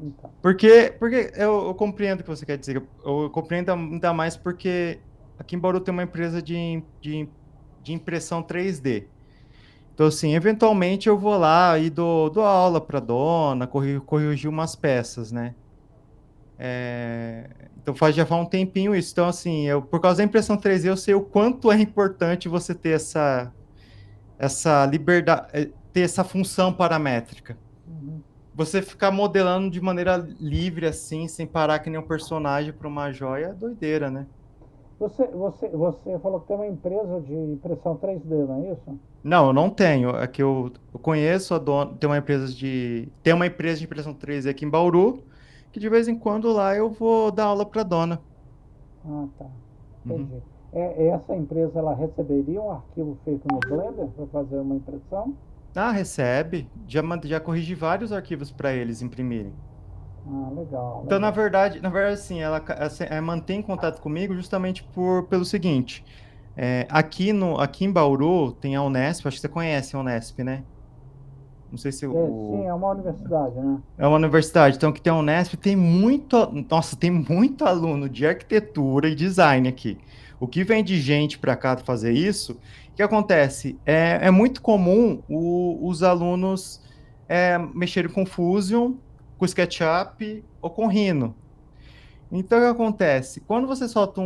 Então, Porque eu compreendo o que você quer dizer. Eu compreendo ainda mais porque aqui em Bauru tem uma empresa de impressão 3D. Então, assim, eventualmente eu vou lá e dou aula para dona, corrigir umas peças, né? Então já faz um tempinho isso. Então, assim, por causa da impressão 3D, eu sei o quanto é importante você ter essa liberdade, ter essa função paramétrica. uhum. Você ficar modelando de maneira livre, assim, sem parar que nem um personagem para uma joia, é doideira, né? Você falou que tem uma empresa de impressão 3D, não é isso? Não, eu não tenho. É que eu conheço a dona, tem uma empresa de impressão 3D aqui em Bauru, que de vez em quando lá eu vou dar aula para dona. Ah, tá. Uhum. Entendi. Essa empresa ela receberia um arquivo feito no Blender para fazer uma impressão? Ah, recebe. Já corrigi vários arquivos para eles imprimirem. Ah, legal, Então, legal. na verdade, assim, ela mantém contato comigo justamente pelo seguinte. Aqui em Bauru tem a Unesp, acho que você conhece a Unesp, né? Não sei se Sim, é uma universidade, né? é uma universidade. Então, que tem a Unesp, tem nossa, tem muito aluno de arquitetura e design aqui. O que vem de gente para cá fazer isso, o que acontece? É muito comum os alunos mexerem com Fusion, com SketchUp ou com Rhino. Então, o que acontece? Quando você solta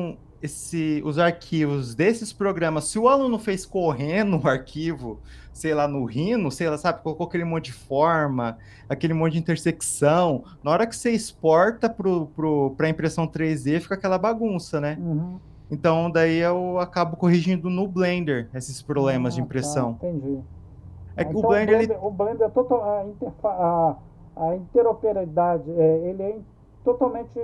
os arquivos desses programas, se o aluno fez correndo o arquivo, sei lá, no Rhino, sei lá, sabe, colocou aquele monte de forma, aquele monte de intersecção, na hora que você exporta para a impressão 3D, fica aquela bagunça, né? Uhum. Então, daí eu acabo corrigindo no Blender esses problemas de Ah, tá, impressão. entendi. É que o Então Blender, ele... O Blender é total, a interoperabilidade, ele é totalmente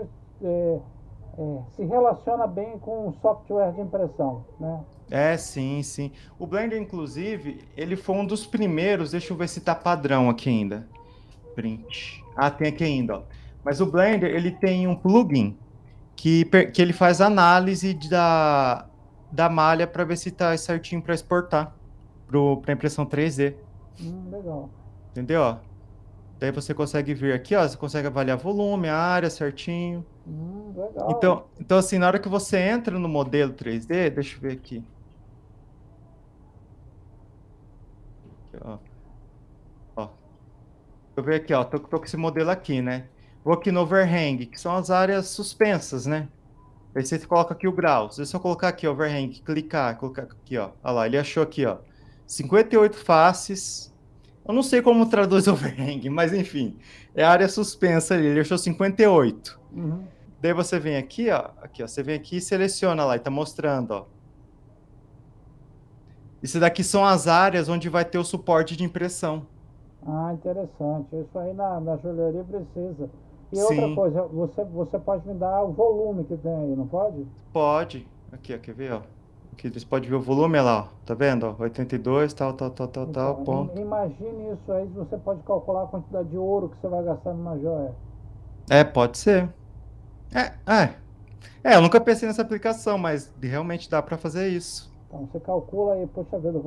se relaciona bem com o software de impressão, né? É, sim, sim. O Blender, inclusive, ele foi um dos primeiros. Deixa eu ver se tá padrão aqui ainda. Print. Ah, tem aqui ainda, ó. Mas o Blender, ele tem um plugin que ele faz análise da malha para ver se tá certinho para exportar para impressão 3D. Legal. Entendeu? Ó? Daí você consegue ver aqui, ó, você consegue avaliar volume, a área certinho. Legal. Então assim, na hora que você entra no modelo 3D, deixa eu ver aqui. Aqui, ó. Ó, eu ver aqui, ó, tô com esse modelo aqui, né? Vou aqui no overhang, que são as áreas suspensas, né? Aí você coloca aqui o grau. Se eu colocar aqui, overhang, clicar, colocar aqui, ó. Olha lá, ele achou aqui, ó. 58 faces. Eu não sei como traduz overhang, mas enfim, é a área suspensa ali. Ele achou 58. Uhum. Daí você vem aqui, ó, você vem aqui e seleciona lá e tá mostrando, ó. Isso daqui são as áreas onde vai ter o suporte de impressão. Ah, interessante. Isso aí na joalheria precisa. E outra Sim, coisa, você pode me dar o volume que tem aí, não pode? pode. Aqui, ó, quer ver, ó? Aqui você pode ver o volume, olha lá, ó. Tá vendo, ó? 82, tal, Então, ponto. imagine isso aí, você pode calcular a quantidade de ouro que você vai gastar numa joia. É, pode ser. Eu nunca pensei nessa aplicação, mas realmente dá para fazer isso. Então, você calcula aí, poxa vida,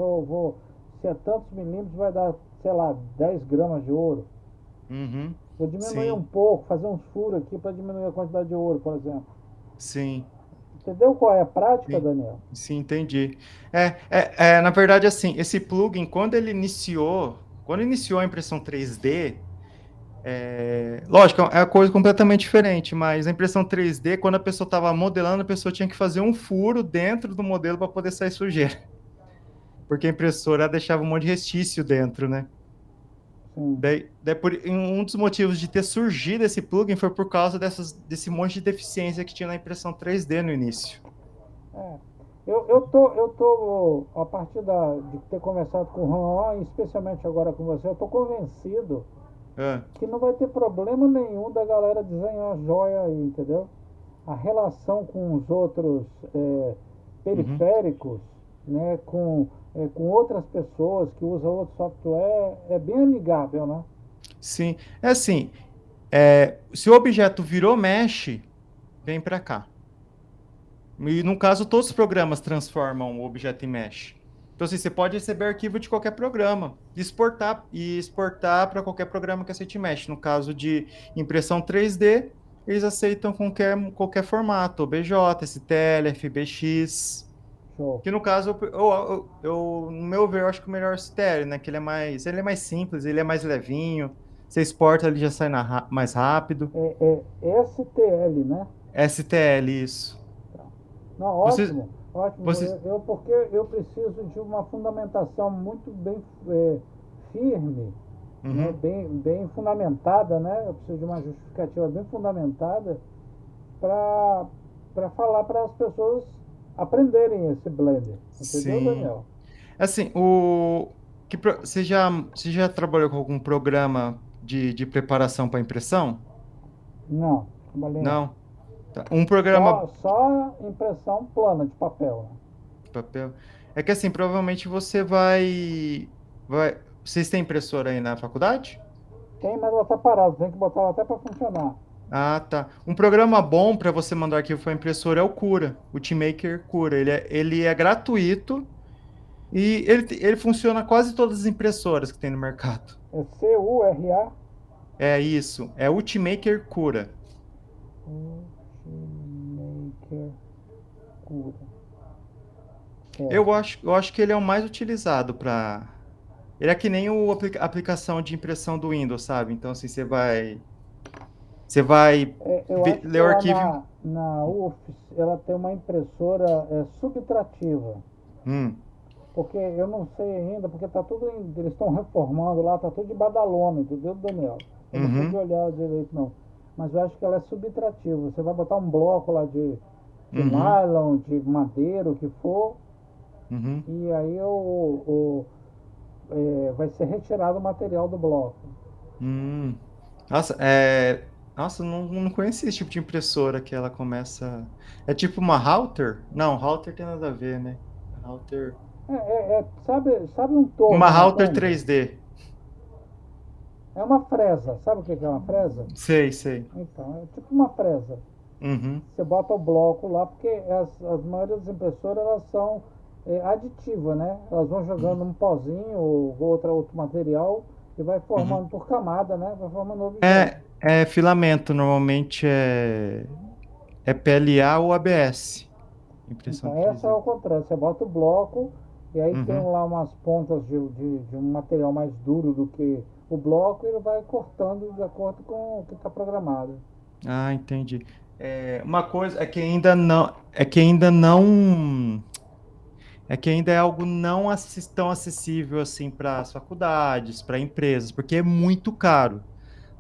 se é tantos milímetros, vai dar, sei lá, 10 gramas de ouro. Uhum. Vou diminuir um Sim, pouco, fazer uns furos aqui para diminuir a quantidade de ouro, por exemplo. sim, Entendeu qual é a prática, sim, Daniel? sim, entendi. Na verdade, assim, esse plugin, quando iniciou a impressão 3D, lógico, é uma coisa completamente diferente, mas a impressão 3D, quando a pessoa estava modelando, a pessoa tinha que fazer um furo dentro do modelo para poder sair sujeira, porque a impressora deixava um monte de restício dentro, né? Sim. Um dos motivos de ter surgido esse plugin foi por causa desse monte de deficiência que tinha na impressão 3D no início. É. Eu tô, a partir de ter conversado com o Juan, e especialmente agora com você, eu tô convencido Ah, que não vai ter problema nenhum da galera desenhar joia aí, entendeu? A relação com os outros uhum. periféricos, né, com outras pessoas que usam outro software, é bem amigável, né? Sim, é assim, se o objeto virou mesh, vem para cá. E no caso, todos os programas transformam o objeto em mesh. Então, assim, você pode receber arquivo de qualquer programa e exportar para qualquer programa que aceite mesh. No caso de impressão 3D, eles aceitam qualquer formato, OBJ, STL, FBX. Show. Que no caso, no meu ver, eu acho que o melhor é o STL, né? Que ele é mais simples, ele é mais levinho. Você exporta, ele já sai mais rápido. É STL, né? STL, isso. Não, Você, ótimo, ótimo. você, Porque eu preciso de uma fundamentação muito bem firme, né? uhum. Bem fundamentada, né? Eu preciso de uma justificativa bem fundamentada para falar para as pessoas aprenderem esse blender. Entendeu, Sim. Daniel? Assim, você já trabalhou com algum programa de preparação para impressão? Não, trabalhei não. Não? Tá. Um programa Só impressão plana de papel. Né? de papel. É que assim, provavelmente vocês têm impressora aí na faculdade? Tem, mas ela está parada, tem que botar ela até para funcionar. Ah, tá. Um programa bom para você mandar arquivo para impressora é o Cura, o TeamMaker Cura. Ele é gratuito e ele funciona quase todas as impressoras que tem no mercado. É CURA. É isso, é Ultimaker Cura. Ultimaker Cura. Eu acho que ele é o mais utilizado para. Ele é que nem a aplicação de impressão do Windows, sabe? Então, assim, você vai Eu acho que ler o lá arquivo. na UFS ela tem uma impressora subtrativa. Hum, Porque eu não sei ainda, porque tá tudo eles estão reformando lá, tá tudo de badalona, entendeu, Daniel? Eu não pude uhum, olhar direito não. Mas eu acho que ela é subtrativa. Você vai botar um bloco lá de Uhum. nylon, de madeira, o que for, Uhum. e aí vai ser retirado o material do bloco. Hum. Nossa, Nossa, eu não conhecia esse tipo de impressora que ela começa. É tipo uma router? Não, router tem nada a ver, né? Router. Sabe um Uma torno router mecânico? 3D. É uma fresa. Sabe o que é uma fresa? Sei, sei. Então, é tipo uma fresa. Uhum. Você bota o bloco lá, porque as maioria das impressoras elas são aditivas, né? Elas vão jogando um pozinho ou outro material e vai Uhum. formando por camada, né? Vai formando um objeto. É filamento, normalmente é PLA ou ABS. Impressão Então, essa é 3D. o contrário. Você bota o bloco e aí tem Uhum. lá umas pontas de um material mais duro do que o bloco e ele vai cortando de acordo com o que está programado. Ah, entendi. Uma coisa é que ainda é algo não tão acessível assim para as faculdades, para empresas, porque é muito caro.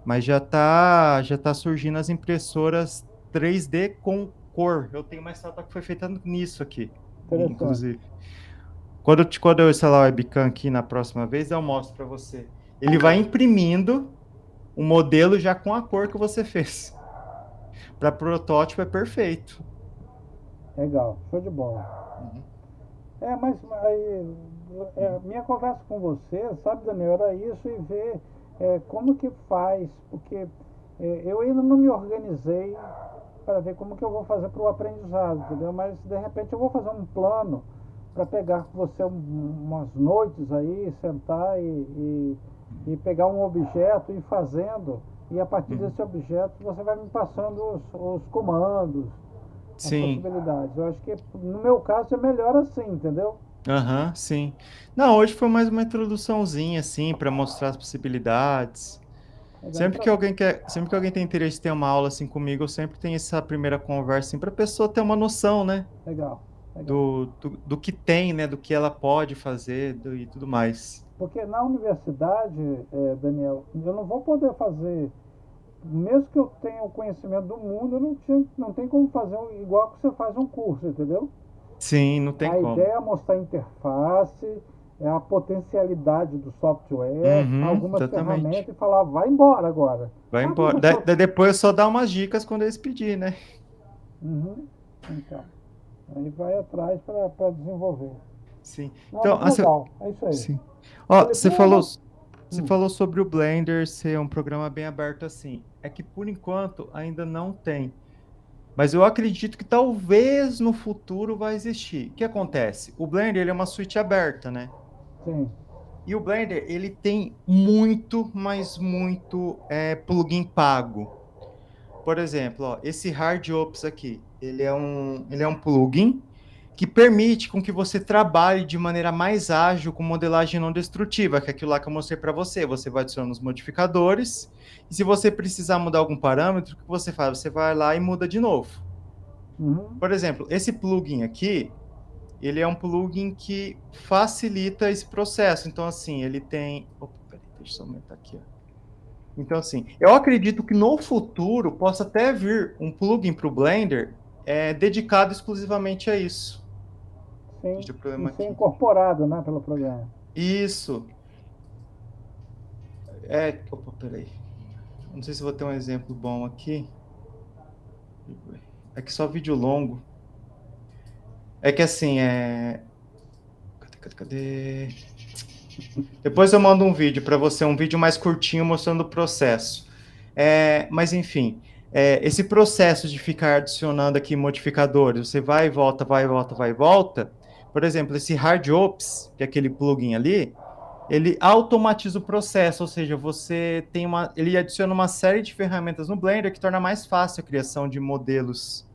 Mas já tá surgindo as impressoras 3D com cor. Eu tenho uma estátua que foi feita nisso aqui, Interessante. inclusive. Quando eu instalar o webcam aqui na próxima vez, eu mostro para você. Ele vai imprimindo o modelo já com a cor que você fez. Para protótipo é perfeito. Legal. Show de bola. Uhum, Mas aí, uhum. minha conversa com você, sabe, Daniel, era isso e ver como que faz, porque eu ainda não me organizei para ver como que eu vou fazer para o aprendizado, entendeu? Mas de repente eu vou fazer um plano para pegar com você umas noites aí, sentar e pegar um objeto e ir fazendo, e a partir Uhum. desse objeto você vai me passando os comandos, as Sim. possibilidades. Eu acho que no meu caso é melhor assim, entendeu? Aham, sim. Não, hoje foi mais uma introduçãozinha, assim, para mostrar as possibilidades. Legal. Sempre que alguém tem interesse em ter uma aula assim comigo, eu sempre tenho essa primeira conversa, assim, para a pessoa ter uma noção, né, Legal, legal. do que tem, né, do que ela pode fazer e tudo mais. Porque na universidade, Daniel, eu não vou poder fazer, mesmo que eu tenha o conhecimento do mundo, eu não tem como fazer igual que você faz um curso, entendeu? Sim, não tem A como. ideia é mostrar a interface, a potencialidade do software, Uhum, algumas exatamente. ferramentas e falar, vai embora agora. Vai Ah, embora. professor. Depois só dá umas dicas quando eles pedirem, né? Uhum. Então, aí vai atrás para desenvolver. Sim. Não, Então, mas legal, é isso aí. sim. Ó, Felipe, eu vou. você Hum, falou sobre o Blender ser um programa bem aberto assim. É que por enquanto ainda não tem. Mas eu acredito que talvez no futuro vai existir. O que acontece? O Blender ele é uma suíte aberta, né? sim. E o Blender ele tem muito, mas muito plugin pago. Por exemplo, ó, esse Hard Ops aqui, ele é um plugin que permite com que você trabalhe de maneira mais ágil com modelagem não destrutiva, que é aquilo lá que eu mostrei para você. Você vai adicionando os modificadores e se você precisar mudar algum parâmetro, o que você faz? Você vai lá e muda de novo. Uhum. Por exemplo, esse plugin aqui, ele é um plugin que facilita esse processo. Então, assim, ele tem. Opa, peraí, deixa eu aumentar aqui. Ó. Então, assim, eu acredito que no futuro possa até vir um plugin para o Blender dedicado exclusivamente a isso. Sim, Deixa eu e problema ser aqui. incorporado, né, pelo programa. Isso. Opa, peraí. Não sei se vou ter um exemplo bom aqui. É que só vídeo longo. É que assim, cadê? Depois eu mando um vídeo para você, um vídeo mais curtinho mostrando o processo. Mas enfim, esse processo de ficar adicionando aqui modificadores, você vai e volta, vai e volta, vai e volta. Por exemplo, esse Hard Ops, que é aquele plugin ali, ele automatiza o processo, ou seja, ele adiciona uma série de ferramentas no Blender que torna mais fácil a criação de modelos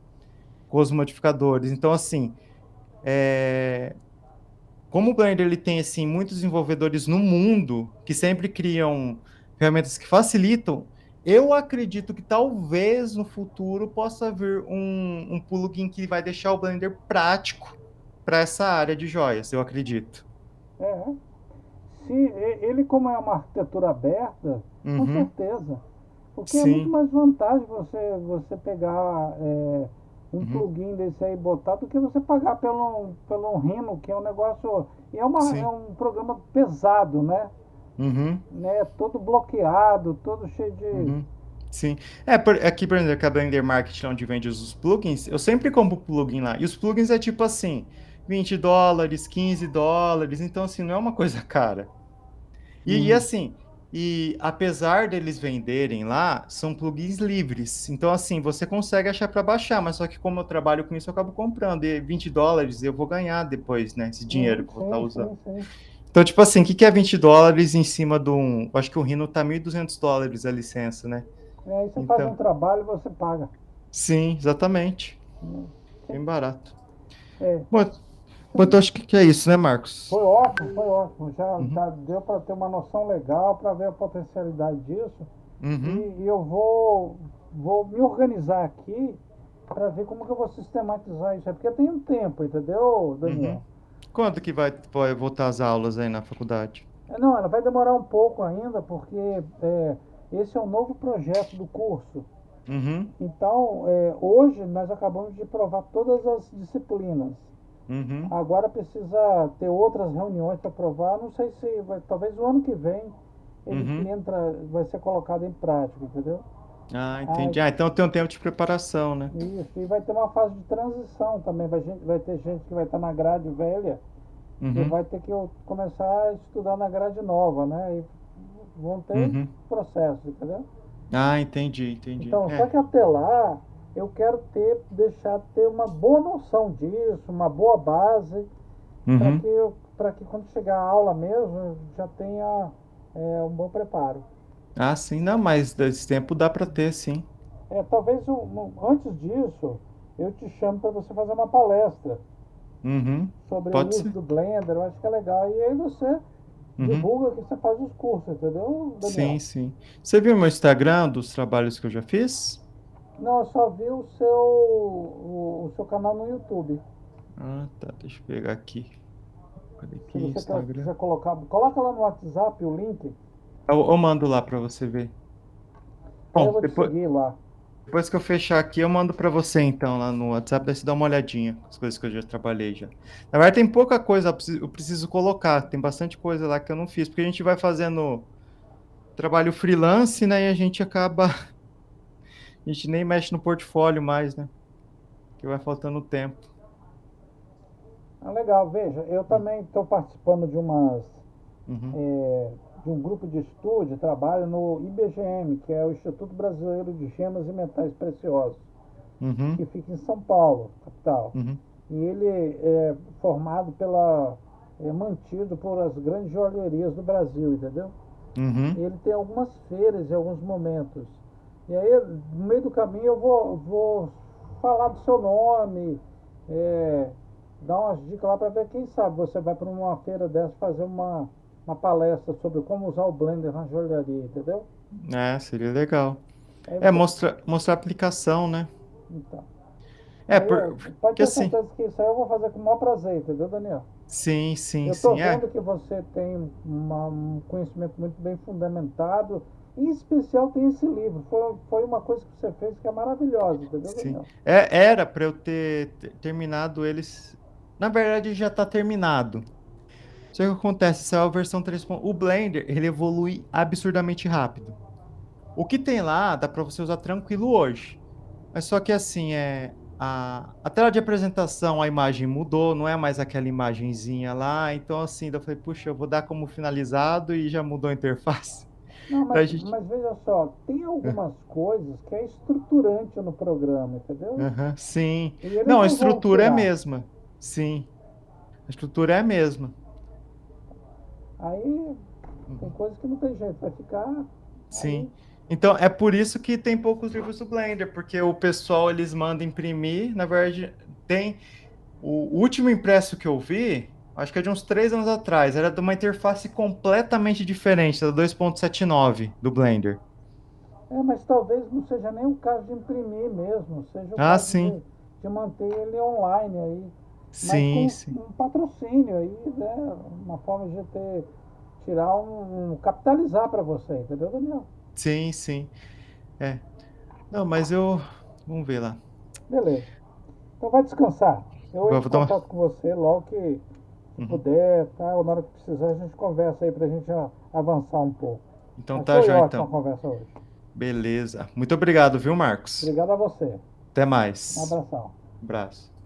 com os modificadores. Então, assim, é, como o Blender ele tem assim muitos desenvolvedores no mundo que sempre criam ferramentas que facilitam, eu acredito que talvez no futuro possa vir um plugin que vai deixar o Blender prático para essa área de joias, eu acredito. É, se ele como é uma arquitetura aberta, com Uhum, certeza. Porque é muito sim. mais vantagem você pegar um Uhum. plugin desse aí botar do que você pagar pelo Rhino, que é um negócio. E é Sim. um programa pesado, Uhum. né? Todo bloqueado, todo cheio de. Uhum. Sim. Aqui, por exemplo, que a Blender Market, onde vende os plugins, eu sempre compro plugin lá. E os plugins é tipo assim, US$ 20, US$ 15. Então, assim, não é uma coisa cara. E Hum. assim, e apesar deles venderem lá, são plugins livres. Então, assim, você consegue achar para baixar, mas só que como eu trabalho com isso, eu acabo comprando. E US$ 20 eu vou ganhar depois, né? Esse dinheiro que eu vou estar Sim, usando. sim, sim. Então, tipo assim, o que que é US$ 20 em cima de um. Eu acho que o Rhino tá US$ 1.200 a licença, né? Aí você faz um Então, trabalho e você paga. sim, exatamente. Sim. Bem barato. É, Bom, então acho que é isso, né, Marcos? foi ótimo, foi ótimo. Já, Uhum, já deu para ter uma noção legal, para ver a potencialidade disso. uhum, E eu vou me organizar aqui para ver como que eu vou sistematizar isso. É porque tem um tempo, entendeu, uhum. Daniel? Quando que vai voltar as aulas aí na faculdade? Não, ela vai demorar um pouco ainda, porque esse é um novo projeto do curso. Uhum, Então, hoje nós acabamos de provar todas as disciplinas. uhum, Agora precisa ter outras reuniões para provar. Não sei se vai, talvez o ano que vem ele uhum. entra, vai ser colocado em prática, entendeu? Ah, Ah, entendi. Ah, então tem um tempo de preparação, né? isso. E vai ter uma fase de transição também. Vai ter gente que vai estar na grade velha e Uhum, vai ter que começar a estudar na grade nova, né? E vão ter uhum. processos, entendeu? Ah, entendi, entendi. Então, só que até lá eu quero deixar ter uma boa noção disso, uma boa base, Uhum. para que quando chegar a aula mesmo já tenha um bom preparo. Ah, sim, não, mas desse tempo dá para ter, sim. Talvez antes disso eu te chamo para você fazer uma palestra Uhum. sobre o Pode uso ser. do Blender, eu acho que é legal. E aí você Uhum. divulga que você faz os cursos, entendeu, Sim, Daniel? sim. Você viu meu Instagram dos trabalhos que eu já fiz? Não, eu só vi o seu canal no YouTube. Ah, tá. Deixa eu pegar aqui. Cadê Se aqui? você Instagram. quiser colocar, coloca lá no WhatsApp o link, Eu mando lá para você ver. aí eu Bom, vou te seguir lá. depois que eu fechar aqui, eu mando para você então lá no WhatsApp, daí você dá uma olhadinha com as coisas que eu já trabalhei já. Na verdade, tem pouca coisa, eu preciso colocar, tem bastante coisa lá que eu não fiz, porque a gente vai fazendo trabalho freelance, né, e a gente acaba, a gente nem mexe no portfólio mais, né, que vai faltando tempo. Ah, legal, veja, eu também estou participando Uhum, é, de um grupo de estudo, de trabalho no IBGM, que é o Instituto Brasileiro de Gemas e Metais Preciosos, uhum, que fica em São Paulo, capital. uhum, E ele é formado mantido por as grandes joalherias do Brasil, entendeu? uhum. Ele tem algumas feiras em alguns momentos. E aí, no meio do caminho, vou falar do seu nome, é, dar umas dicas lá para ver, quem sabe você vai para uma feira dessa fazer uma palestra sobre como usar o Blender na joalheria, entendeu? É, seria legal. Aí É, você. mostrar a aplicação, né? Então. É, Pode porque ter assim, certeza que isso aí eu vou fazer com o maior prazer, entendeu, Daniel? sim, sim, Eu estou sim, vendo que você tem um conhecimento muito bem fundamentado. Em especial tem esse livro. Foi uma coisa que você fez que é maravilhosa, entendeu, sim. Daniel? Era para eu ter terminado eles. Na verdade, já está terminado. Só que o que acontece, essa é a versão 3. O Blender, ele evolui absurdamente rápido. O que tem lá, dá para você usar tranquilo hoje. Mas só que assim, a tela de apresentação, a imagem mudou, não é mais aquela imagenzinha lá. Então, assim, eu falei, puxa, eu vou dar como finalizado e já mudou a interface. Não, Pra gente. mas veja só, tem algumas coisas que é estruturante no programa, entendeu? Aham, sim. E eles Não, a não vão estrutura é a tirar. mesma. Sim, a estrutura é a mesma. Aí tem Uhum. coisas que não tem jeito, vai ficar. Aí. Sim. Então, é por isso que tem poucos livros do Blender, porque o pessoal eles mandam imprimir, na verdade, tem o último impresso que eu vi, acho que é de uns 3 anos atrás, era de uma interface completamente diferente, da 2.79 do Blender. Mas talvez não seja nem o caso de imprimir mesmo, seja o Ah, caso sim. de manter ele online aí. Mas Sim, com sim. um patrocínio aí, né? Uma forma de tirar capitalizar para você, entendeu, Daniel? Sim, sim. É. Não, vamos ver lá. Beleza. Então vai descansar. Eu Eu entro vou em dar uma... contato com você logo que Uhum. puder, tá? Ou na hora que precisar, a gente conversa aí pra gente avançar um pouco. Então Mas tá, foi joia, ótima então. a conversa hoje. Beleza. Muito obrigado, viu, Marcos? Obrigado a você. Até Um mais. abração. Abraço.